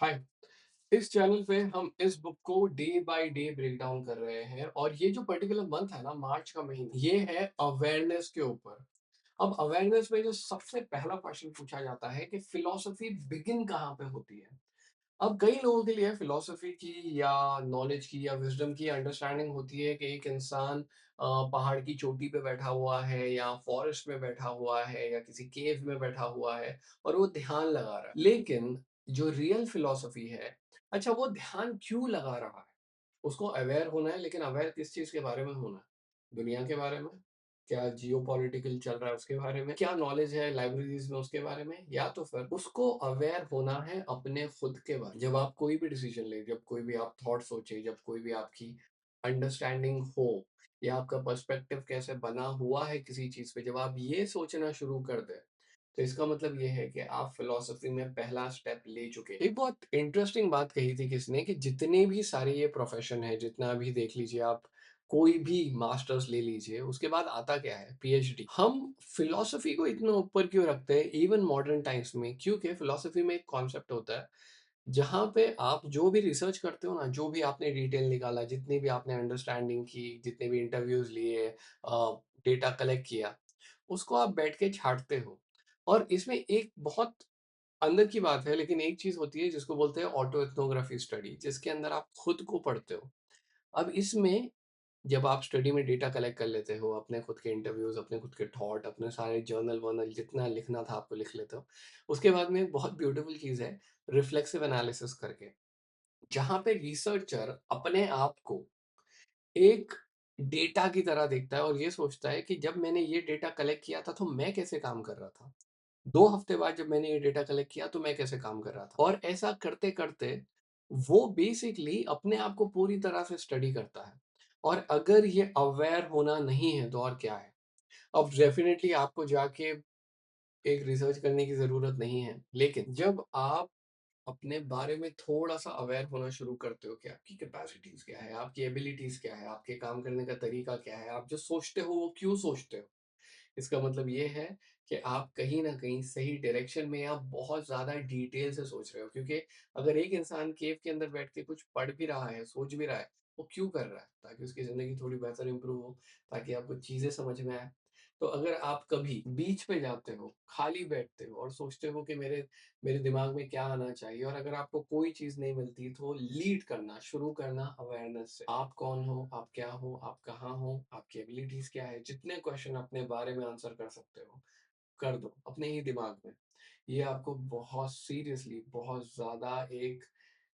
हाय। इस चैनल पे हम इस बुक को day by day break down कर रहे हैं और ये जो पर्टिकुलर मंथ है ना, मार्च का महीना, ये है अवेयरनेस के ऊपर। अब अवेयरनेस में जो सबसे पहला क्वेश्चन पूछा जाता है कि फिलॉसफी बिगिन कहाँ पे होती है। अब कई लोगों के लिए फिलॉसफी की या नॉलेज की या विजडम की अंडरस्टैंडिंग होती है कि एक इंसान पहाड़ की चोटी पे बैठा हुआ है या फॉरेस्ट में बैठा हुआ है या किसी केव में बैठा हुआ है और वो ध्यान लगा रहा है। लेकिन जो रियल फिलॉसफी है, अच्छा वो ध्यान क्यों लगा रहा है? उसको अवेयर होना है, लेकिन अवेयर किस चीज़ के बारे में होना है? दुनिया के बारे में? क्या जियोपॉलिटिकल चल रहा है उसके बारे में? क्या नॉलेज है लाइब्रेरीज़ में उसके बारे में? या तो फिर उसको अवेयर होना है अपने खुद के बारे में। जब आप कोई भी डिसीज़न लें, जब कोई भी आप थॉट सोचें, जब कोई भी आपकी अंडरस्टैंडिंग हो या आपका पर्सपेक्टिव कैसे बना हुआ है किसी चीज़ पे, जब आप ये सोचना शुरू कर दें, तो इसका मतलब ये है कि आप फिलॉसफी में पहला स्टेप ले चुके हैं। एक बहुत इंटरेस्टिंग बात कही थी किसने कि जितने भी सारे ये प्रोफेशन है, जितना भी देख लीजिए आप, कोई भी मास्टर्स ले लीजिए, उसके बाद आता क्या है? पीएचडी। हम फिलॉसफी को इतना ऊपर क्यों रखते हैं इवन मॉडर्न टाइम्स में? क्योंकि फिलॉसफी में एक कॉन्सेप्ट होता है जहाँ पे आप जो भी रिसर्च करते हो ना, जो भी आपने डिटेल निकाला, जितनी भी आपने अंडरस्टैंडिंग की, जितने भी इंटरव्यूज लिए, डेटा कलेक्ट किया, उसको आप बैठ के छाँटते हो। और इसमें एक बहुत अंदर की बात है, लेकिन एक चीज़ होती है जिसको बोलते हैं ऑटो एथनोग्राफी स्टडी, जिसके अंदर आप खुद को पढ़ते हो। अब इसमें जब आप स्टडी में डेटा कलेक्ट कर लेते हो, अपने खुद के इंटरव्यूज़, अपने खुद के थॉट, अपने सारे जर्नल-वर्नल जितना लिखना था आपको लिख लेते हो। उसके बाद में एक बहुत ब्यूटीफुल चीज़ है रिफ्लेक्सिव एनालिसिस करके, जहाँ पे रिसर्चर अपने आप को एक डेटा की तरह देखता है और ये सोचता है कि जब मैंने ये डेटा कलेक्ट किया था, तो मैं कैसे काम कर रहा था? 2 हफ्ते बाद जब मैंने ये डेटा कलेक्ट किया, तो मैं कैसे काम कर रहा था? और ऐसा करते-करते वो बेसिकली अपने आप को पूरी तरह से स्टडी करता है। और अगर ये अवेयर होना नहीं है, तो और क्या है? अब डेफ़िनिटली आपको जाके एक रिसर्च करने की ज़रूरत नहीं है। लेकिन जब आप अपने बारे में थोड़ा-सा अवेयर होना शुरू करते हो कि आपकी कैपेसिटीज़ क्या है, आपकी एबिलिटीज़ क्या है, आपके काम करने का तरीका क्या है, आप जो सोचते हो, वो क्यों सोचते हो? इसका मतलब ये है कि आप कहीं न कहीं सही डायरेक्शन में या बहुत ज़्यादा डिटेल से सोच रहे हो, क्योंकि अगर एक इंसान केव के अंदर बैठ के कुछ पढ़ भी रहा है, सोच भी रहा है, वो क्यों कर रहा है? ताकि उसकी ज़िंदगी थोड़ी बेहतर इम्प्रूव हो, ताकि आपको चीज़ें समझ में आएँ। तो अगर आप कभी बीच पे जाते हो, खाली बैठते हो और सोचते हो कि मेरे मेरे दिमाग में क्या आना चाहिए, और अगर आपको कोई चीज़ नहीं मिलती, तो लीड करना शुरू करना अवेयरनेस से। आप कौन हो? आप क्या हो? आप कहाँ हो? आपकी एबिलिटीज़ क्या है? जितने क्वेश्चन अपने बारे में आंसर कर सकते हो, कर दो अपने ही दिमाग में। ये आपको बहुत सीरियसली बहुत ज़्यादा एक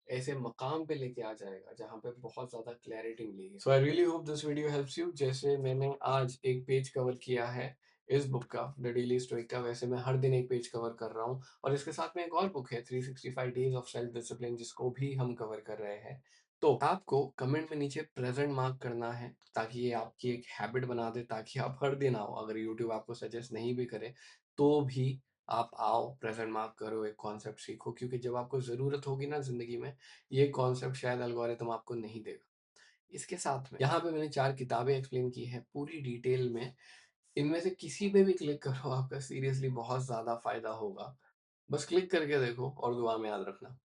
ऐसे मकाम पे लेके आ जाएगा जहाँ पे बहुत ज़्यादा क्लैरिटी मिलेगी। So I really hope this video helps you. जैसे मैंने आज एक पेज कवर किया है इस बुक का, द डेली स्टोइक का, वैसे मैं हर दिन एक पेज कवर कर रहा हूँ। और इसके साथ में एक और बुक है 365 डेज ऑफ सेल्फ डिसिप्लिन, जिसको भी हम कवर कर रहे हैं। तो आपको कमेंट में नीचे प्रेज़ेंट मार्क करना है, ताकि ये आपकी एक हैबिट बना दे, ताकि आप हर दिन आओ। अगर यूट्यूब आपको सजेस्ट नहीं भी करे, तो भी आप आओ, प्रेज़ेंट मार्क करो, एक कॉन्सेप्ट सीखो, क्योंकि जब आपको ज़रूरत होगी ना ज़िंदगी में, ये कॉन्सेप्ट शायद एल्गोरिथम आपको नहीं देगा। इसके साथ में यहाँ पे मैंने 4 किताबें एक्सप्लेन की हैं पूरी डिटेल में। इनमें से किसी पे भी क्लिक करो, आपका सीरियसली बहुत ज़्यादा फ़ायदा होगा। बस क्लिक करके देखो और दुआ में याद रखना।